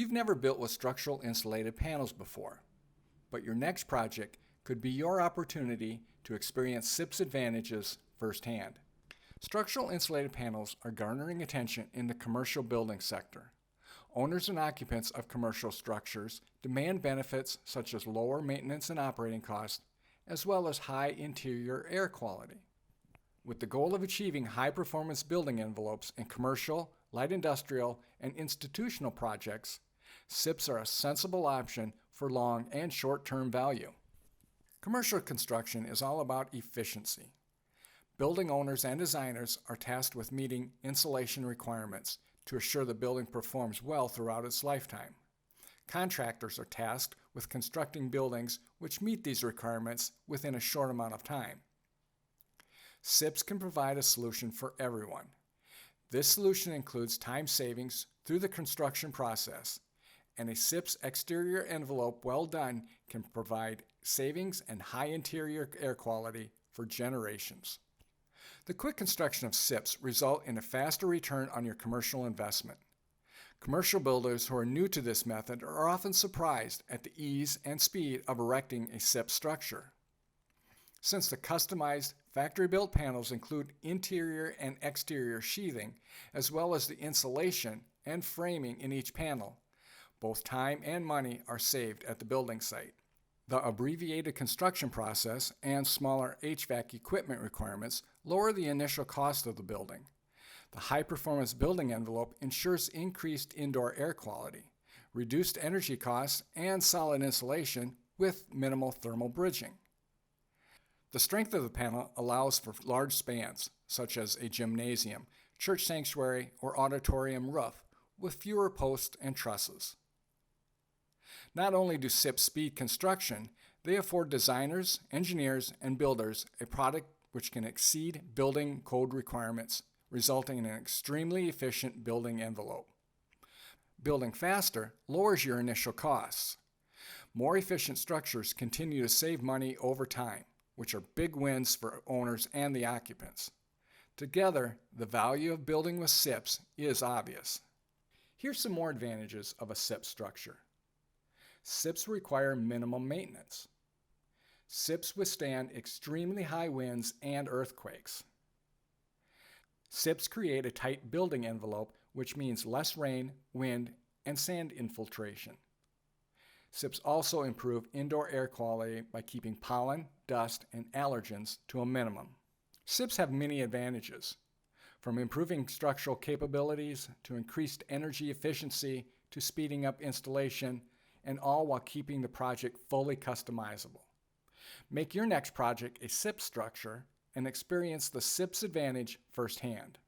You've never built with structural insulated panels before, but your next project could be your opportunity to experience SIP's advantages firsthand. Structural insulated panels are garnering attention in the commercial building sector. Owners and occupants of commercial structures demand benefits such as lower maintenance and operating costs, as well as high interior air quality. With the goal of achieving high-performance building envelopes in commercial, light industrial, and institutional projects, SIPs are a sensible option for long and short-term value. Commercial construction is all about efficiency. Building owners and designers are tasked with meeting insulation requirements to assure the building performs well throughout its lifetime. Contractors are tasked with constructing buildings which meet these requirements within a short amount of time. SIPs can provide a solution for everyone. This solution includes time savings through the construction process, and a SIPs exterior envelope well done can provide savings and high interior air quality for generations. The quick construction of SIPs result in a faster return on your commercial investment. Commercial builders who are new to this method are often surprised at the ease and speed of erecting a SIP structure. Since the customized factory-built panels include interior and exterior sheathing, as well as the insulation and framing in each panel, both time and money are saved at the building site. The abbreviated construction process and smaller HVAC equipment requirements lower the initial cost of the building. The high-performance building envelope ensures increased indoor air quality, reduced energy costs, and solid insulation with minimal thermal bridging. The strength of the panel allows for large spans, such as a gymnasium, church sanctuary, or auditorium roof, with fewer posts and trusses. Not only do SIPs speed construction, they afford designers, engineers, and builders a product which can exceed building code requirements, resulting in an extremely efficient building envelope. Building faster lowers your initial costs. More efficient structures continue to save money over time, which are big wins for owners and the occupants. Together, the value of building with SIPs is obvious. Here's some more advantages of a SIP structure. SIPs require minimum maintenance. SIPs withstand extremely high winds and earthquakes. SIPs create a tight building envelope, which means less rain, wind, and sand infiltration. SIPs also improve indoor air quality by keeping pollen, dust, and allergens to a minimum. SIPs have many advantages, from improving structural capabilities to increased energy efficiency to speeding up installation, and all while keeping the project fully customizable. Make your next project a SIP structure and experience the SIP's advantage firsthand.